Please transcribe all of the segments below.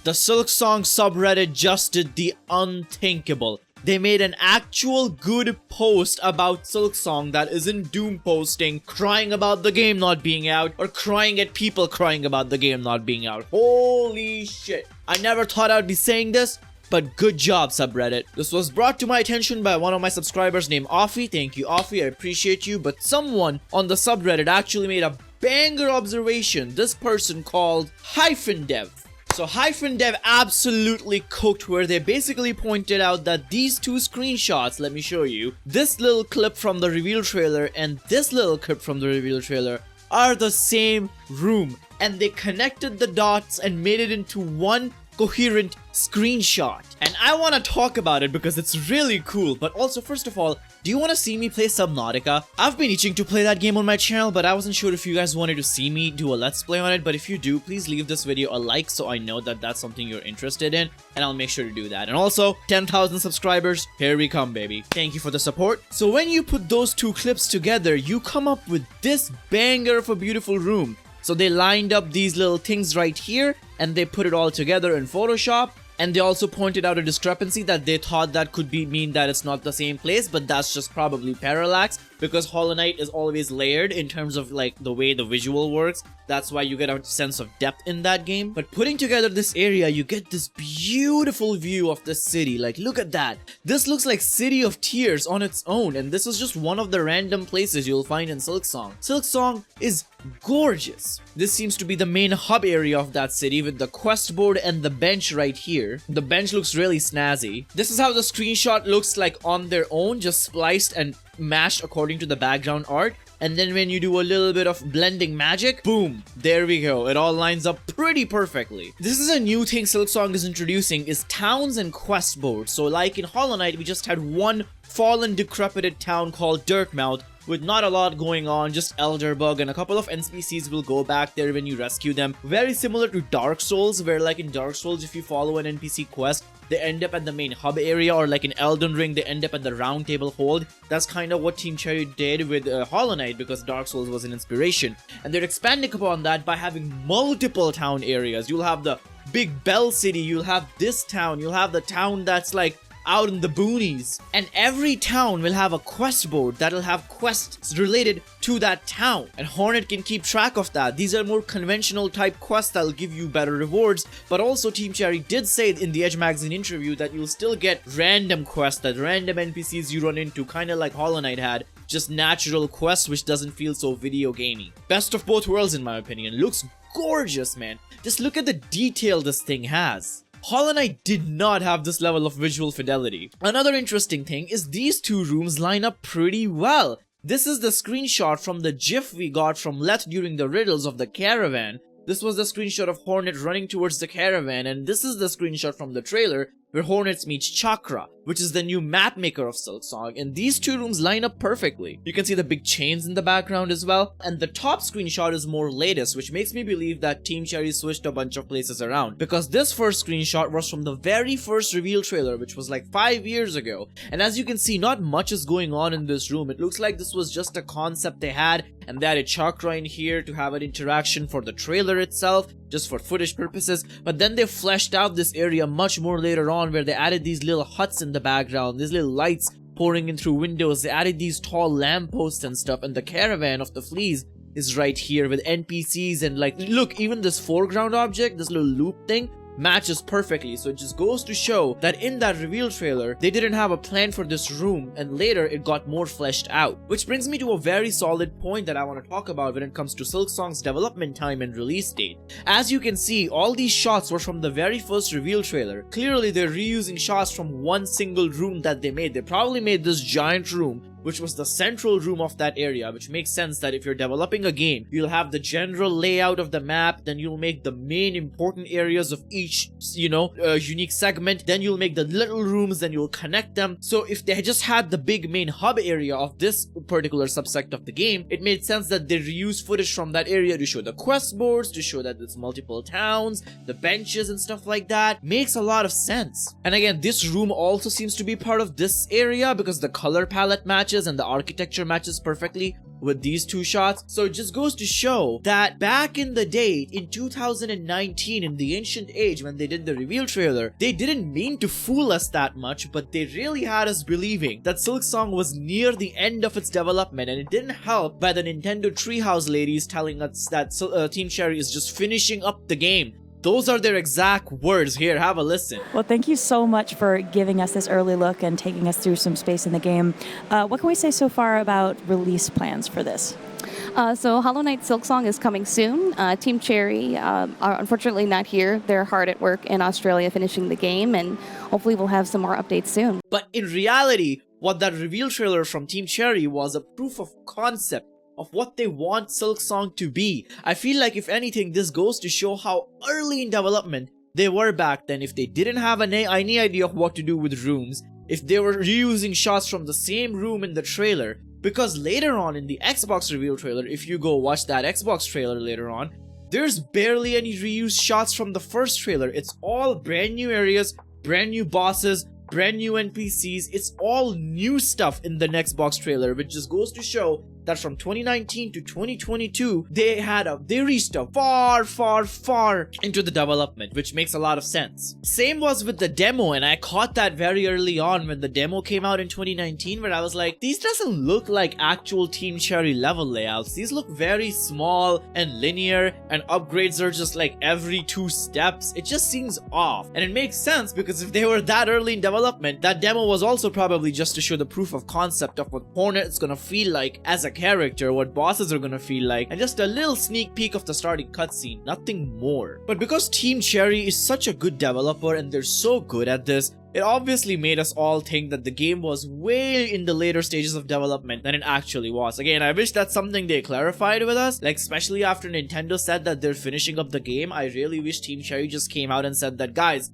The Silksong subreddit just did the unthinkable. They made an actual good post about Silksong that isn't doom posting, crying about the game not being out, or crying at people crying about the game not being out. Holy shit. I never thought I'd be saying this, but good job, subreddit. This was brought to my attention by one of my subscribers named Offie. Thank you, Offie, I appreciate you. But someone on the subreddit actually made a banger observation. This person called -dev. So -dev absolutely cooked, where they basically pointed out that these two screenshots, let me show you, this little clip from the reveal trailer and this little clip from the reveal trailer are the same room. And they connected the dots and made it into one coherent screenshot. And I want to talk about it because it's really cool. But also, first of all, do you want to see me play Subnautica? I've been itching to play that game on my channel, but I wasn't sure if you guys wanted to see me do a let's play on it. But if you do, please leave this video a like so I know that that's something you're interested in, and I'll make sure to do that. And also, 10,000 subscribers, here we come, baby. Thank you for the support. So when you put those two clips together, you come up with this banger of a beautiful room. So they lined up these little things right here and they put it all together in Photoshop. And they also pointed out a discrepancy that they thought that could mean that it's not the same place, but that's just probably parallax, because Hollow Knight is always layered in terms of like the way the visual works. That's why you get a sense of depth in that game. But putting together this area, you get this beautiful view of the city. Like, look at that. This looks like City of Tears on its own, and this is just one of the random places you'll find in Silksong. Silksong is gorgeous. This seems to be the main hub area of that city, with the quest board and the bench right here. The bench looks really snazzy. This is how the screenshot looks like on their own, just spliced and mashed according to the background art. And then when you do a little bit of blending magic, boom, there we go. It all lines up pretty perfectly. This is a new thing Silksong is introducing, is towns and quest boards. So like in Hollow Knight, we just had one fallen, decrepit town called Dirtmouth, with not a lot going on, just Elderbug, and a couple of NPCs will go back there when you rescue them. Very similar to Dark Souls, where like in Dark Souls, if you follow an NPC quest, they end up at the main hub area, or like in Elden Ring, they end up at the Round Table Hold. That's kind of what Team Cherry did with Hollow Knight, because Dark Souls was an inspiration. And they're expanding upon that by having multiple town areas. You'll have the Big Bell City, you'll have this town, you'll have the town that's like out in the boonies, and every town will have a quest board that'll have quests related to that town, and Hornet can keep track of that. These are more conventional type quests that'll give you better rewards, but also Team Cherry did say in the Edge magazine interview that you'll still get random quests, that random NPCs you run into, kind of like Hollow Knight had, just natural quests which doesn't feel so video gamey. Best of both worlds in my opinion. Looks gorgeous, man. Just look at the detail this thing has. Hollow Knight did not have this level of visual fidelity. Another interesting thing is these two rooms line up pretty well. This is the screenshot from the GIF we got from Leth during the riddles of the caravan. This was the screenshot of Hornet running towards the caravan, and this is the screenshot from the trailer where Hornet meets Chakra, which is the new map maker of Silksong, and these two rooms line up perfectly. You can see the big chains in the background as well, and the top screenshot is more latest, which makes me believe that Team Cherry switched a bunch of places around, because this first screenshot was from the very first reveal trailer, which was like 5 years ago. And as you can see, not much is going on in this room. It looks like this was just a concept they had, and they added Chakra in here to have an interaction for the trailer itself, just for footage purposes. But then they fleshed out this area much more later on, where they added these little huts in the background, these little lights pouring in through windows. They added these tall lampposts and stuff, and the caravan of the fleas is right here with NPCs, and like, look, even this foreground object, this little loop thing, matches perfectly. So it just goes to show that in that reveal trailer, they didn't have a plan for this room, and later it got more fleshed out. Which brings me to a very solid point that I want to talk about when it comes to Silksong's development time and release date. As you can see, all these shots were from the very first reveal trailer. Clearly they're reusing shots from one single room that they made. They probably made this giant room, which was the central room of that area, which makes sense that if you're developing a game, you'll have the general layout of the map, then you'll make the main important areas of each, unique segment, then you'll make the little rooms, then you'll connect them. So if they just had the big main hub area of this particular subsect of the game, it made sense that they reuse footage from that area to show the quest boards, to show that there's multiple towns, the benches and stuff like that. Makes a lot of sense. And again, this room also seems to be part of this area because the color palette matches and the architecture matches perfectly with these two shots. So it just goes to show that back in the day, in 2019, in the ancient age, when they did the reveal trailer, they didn't mean to fool us that much, but they really had us believing that Silksong was near the end of its development, and it didn't help by the Nintendo Treehouse ladies telling us that Team Cherry is just finishing up the game. Those are their exact words. Here, have a listen. Well, thank you so much for giving us this early look and taking us through some space in the game. What can we say so far about release plans for this? So Hollow Knight Silksong is coming soon. Team Cherry are unfortunately not here. They're hard at work in Australia finishing the game, and hopefully we'll have some more updates soon. But in reality, what that reveal trailer from Team Cherry was a proof of concept of what they want Silksong to be. I feel like if anything, this goes to show how early in development they were back then. If they didn't have any idea of what to do with rooms, if they were reusing shots from the same room in the trailer, because later on in the Xbox reveal trailer, if you go watch that Xbox trailer later on, there's barely any reused shots from the first trailer. It's all brand new areas, brand new bosses, brand new NPCs. It's all new stuff in the next box trailer, which just goes to show that from 2019 to 2022, they reached a far into the development, which makes a lot of sense. Same was with the demo, and I caught that very early on when the demo came out in 2019, where I was like, these doesn't look like actual Team Cherry level layouts. These look very small and linear, and upgrades are just like every 2 steps. It just seems off, and it makes sense because if they were that early in development, that demo was also probably just to show the proof of concept of what Hornet's gonna feel like as a character, what bosses are gonna feel like, and just a little sneak peek of the starting cutscene, nothing more. But because Team Cherry is such a good developer and they're so good at this, it obviously made us all think that the game was way in the later stages of development than it actually was. Again, I wish that's something they clarified with us, like especially after Nintendo said that they're finishing up the game. I really wish Team Cherry just came out and said that, guys,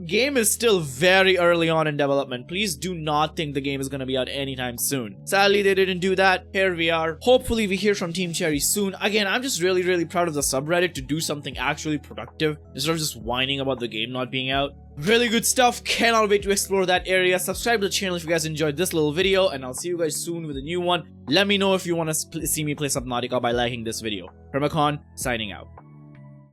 game is still very early on in development. Please do not think the game is gonna be out anytime soon. Sadly, they didn't do that. Here we are. Hopefully we hear from Team Cherry soon. Again, I'm just really proud of the subreddit to do something actually productive instead of just whining about the game not being out. Really good stuff. Cannot wait to explore that area. Subscribe to the channel if you guys enjoyed this little video, and I'll see you guys soon with a new one. Let me know if you want to see me play Subnautica by liking this video. Primacon, signing out.